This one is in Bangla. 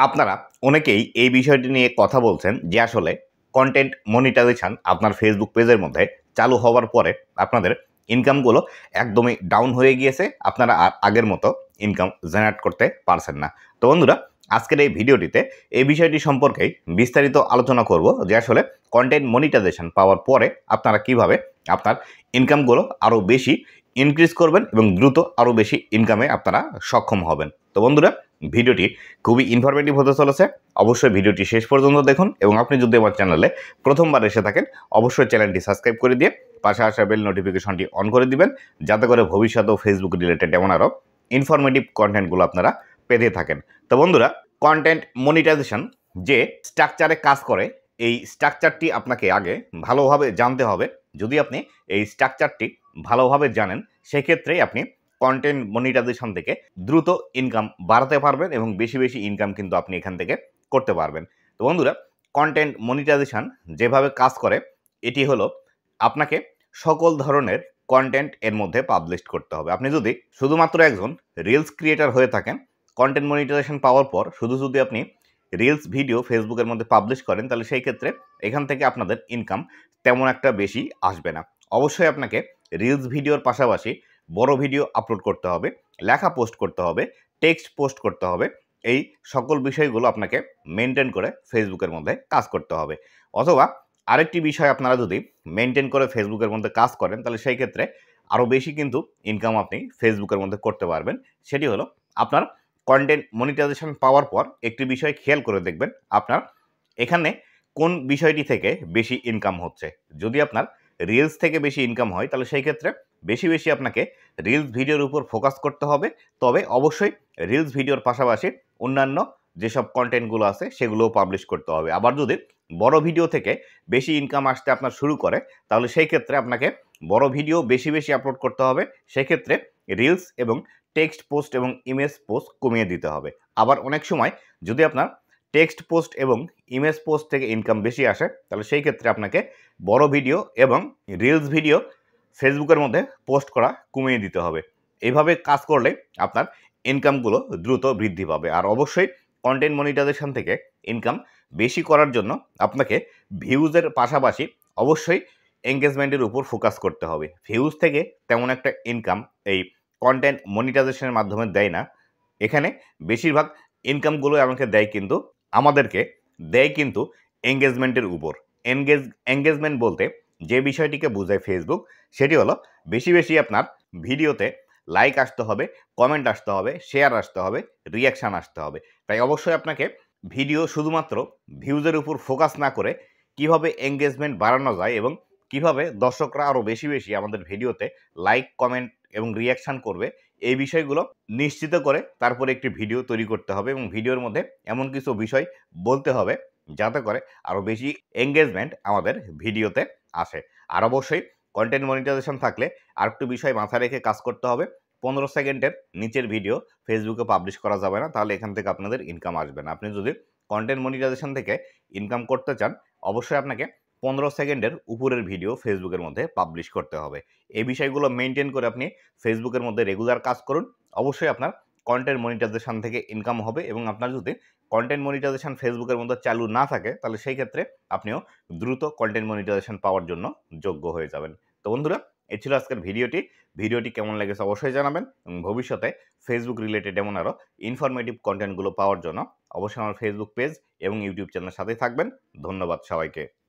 আপনারা অনেকেই এই বিষয়টি নিয়ে কথা বলছেন যে আসলে কন্টেন্ট মনিটাইজেশন আপনার ফেসবুক পেজের মধ্যে চালু হওয়ার পরে আপনাদের ইনকামগুলো একদমই ডাউন হয়ে গিয়েছে, আপনারা আর আগের মতো ইনকাম জেনারেট করতে পারছেন না। তো বন্ধুরা, আজকের এই ভিডিওটিতে এই বিষয়টি সম্পর্কেই বিস্তারিত আলোচনা করব যে আসলে কন্টেন্ট মনিটাইজেশন পাওয়ার পরে আপনারা কিভাবে আপনার ইনকামগুলো আরও বেশি ইনক্রিজ করবেন এবং দ্রুত আরও বেশি ইনকামে আপনারা সক্ষম হবেন। তো বন্ধুরা, ভিডিওটি খুবই ইনফরমেটিভ হতে চলেছে। অবশ্যই ভিডিওটি শেষ পর্যন্ত দেখুন এবং আপনি যদি আমার চ্যানেলে প্রথমবার এসে থাকেন অবশ্যই চ্যানেলটি সাবস্ক্রাইব করে দিয়ে পাশে আসা বেল নোটিফিকেশনটি অন করে দিবেন, যাতে করে ভবিষ্যতেও ফেসবুক রিলেটেড এমন আরও ইনফরমেটিভ কন্টেন্টগুলো আপনারা পেতে থাকেন। তো বন্ধুরা, কন্টেন্ট মনিটাইজেশন যে স্ট্রাকচারে কাজ করে এই স্ট্রাকচারটি আপনাকে আগে ভালোভাবে জানতে হবে। যদি আপনি এই স্ট্রাকচারটি ভালোভাবে জানেন সেক্ষেত্রেই আপনি কন্টেন্ট মনিটাইজেশন থেকে দ্রুত ইনকাম বাড়াতে পারবেন এবং বেশি বেশি ইনকাম কিন্তু আপনি এখান থেকে করতে পারবেন। তো বন্ধুরা, কন্টেন্ট মনিটাইজেশন যেভাবে কাজ করে এটি হলো আপনাকে সকল ধরনের কন্টেন্ট এর মধ্যে পাবলিশ করতে হবে। আপনি যদি শুধুমাত্র একজন রিলস ক্রিয়েটর হয়ে থাকেন, কন্টেন্ট মনিটাইজেশন পাওয়ার পর শুধু যদি আপনি রিলস ভিডিও ফেসবুকের মধ্যে পাবলিশ করেন, তাহলে সেই ক্ষেত্রে এখান থেকে আপনাদের ইনকাম তেমন একটা বেশি আসবে না। অবশ্যই আপনাকে রিলস ভিডিওর পাশাপাশি বড় ভিডিও আপলোড করতে হবে, লেখা পোস্ট করতে হবে, টেক্সট পোস্ট করতে হবে। এই সকল বিষয়গুলো আপনাকে মেনটেন করে ফেসবুকের মধ্যে কাজ করতে হবে। অথবা আরেকটি বিষয়, আপনারা যদি মেনটেন করে ফেসবুকের মধ্যে কাজ করেন তাহলে সেই ক্ষেত্রে আরও বেশি কিন্তু ইনকাম আপনি ফেসবুকের মধ্যে করতে পারবেন। সেটি হলো আপনার কন্টেন্ট মনিটাইজেশন পাওয়ার পর একটি বিষয় খেয়াল করে দেখবেন আপনার এখানে কোন বিষয়টি থেকে বেশি ইনকাম হচ্ছে। যদি আপনার রিলস থেকে বেশি ইনকাম হয় তাহলে সেই ক্ষেত্রে বেশি বেশি আপনাকে রিলস ভিডিওর উপর ফোকাস করতে হবে। তবে অবশ্যই রিলস ভিডিওর পাশাপাশি অন্যান্য যেসব কন্টেন্টগুলো আছে সেগুলোও পাবলিশ করতে হবে। আবার যদি বড় ভিডিও থেকে বেশি ইনকাম আসতে আপনার শুরু করে তাহলে সেই ক্ষেত্রে আপনাকে বড় ভিডিও বেশি বেশি আপলোড করতে হবে। সেক্ষেত্রে রিলস এবং টেক্সট পোস্ট এবং ইমেজ পোস্ট কমিয়ে দিতে হবে। আবার অনেক সময় যদি আপনার টেক্সট পোস্ট এবং ইমেজ পোস্ট থেকে ইনকাম বেশি আসে তাহলে সেই ক্ষেত্রে আপনাকে বড় ভিডিও এবং রিলস ভিডিও ফেসবুকের মধ্যে পোস্ট করা কমিয়ে দিতে হবে। এইভাবে কাজ করলে আপনার ইনকামগুলো দ্রুত বৃদ্ধি পাবে। আর অবশ্যই কন্টেন্ট মনিটাইজেশন থেকে ইনকাম বেশি করার জন্য আপনাকে ভিউজের পাশাপাশি অবশ্যই এঙ্গেজমেন্টের উপর ফোকাস করতে হবে। ভিউজ থেকে তেমন একটা ইনকাম এই কন্টেন্ট মনিটাইজেশনের মাধ্যমে দেয় না। এখানে বেশিরভাগ ইনকামগুলো আমাদেরকে দেয় কিন্তু এঙ্গেজমেন্টের উপর। এঙ্গেজমেন্ট বলতে যে বিষয়টিকে বোঝায় ফেসবুক, সেটি হলো বেশি বেশি আপনার ভিডিওতে লাইক আসতে হবে, কমেন্ট আসতে হবে, শেয়ার আসতে হবে, রিয়াকশান আসতে হবে। তাই অবশ্যই আপনাকে ভিডিও শুধুমাত্র ভিউজের উপর ফোকাস না করে কিভাবে এঙ্গেজমেন্ট বাড়ানো যায় এবং কিভাবে দর্শকরা আরও বেশি বেশি আমাদের ভিডিওতে লাইক, কমেন্ট এবং রিয়াকশান করবে, এই বিষয়গুলো নিশ্চিত করে তারপরে একটি ভিডিও তৈরি করতে হবে এবং ভিডিওর মধ্যে এমন কিছু বিষয় বলতে হবে যাতে করে আরও বেশি এঙ্গেজমেন্ট আমাদের ভিডিওতে আসে। আর অবশ্যই কন্টেন্ট মনিটাইজেশন থাকলে আরেকটু বিষয় মাথায় রেখে কাজ করতে হবে। 15 সেকেন্ডের নিচের ভিডিও ফেসবুকে পাবলিশ করা যাবে না, তাহলে এখান থেকে আপনাদের ইনকাম আসবে না। আপনি যদি কন্টেন্ট মনিটাইজেশন থেকে ইনকাম করতে চান অবশ্যই আপনাকে 15 সেকেন্ডের উপরের ভিডিও ফেসবুকের মধ্যে পাবলিশ করতে হবে। এই বিষয়গুলো মেনটেন করে আপনি ফেসবুকের মধ্যে রেগুলার কাজ করুন। অবশ্যই আপনার কন্টেন্ট মনিটাইজেশন থেকে ইনকাম হবে এবং আপনার যদি কন্টেন্ট মনিটাইজেশন ফেসবুকের মধ্যে চালু না থাকে তাহলে সেই ক্ষেত্রে আপনিও দ্রুত কন্টেন্ট মনিটাইজেশন পাওয়ার জন্য যোগ্য হয়ে যাবেন। তো বন্ধুরা, এই ছিল আজকের ভিডিওটি কেমন লেগেছে অবশ্যই জানাবেন এবং ভবিষ্যতে ফেসবুক রিলেটেড এমন আরও ইনফরমেটিভ কন্টেন্টগুলো পাওয়ার জন্য অবশ্যই আমার ফেসবুক পেজ এবং ইউটিউব চ্যানেলের সাথেই থাকবেন। ধন্যবাদ সবাইকে।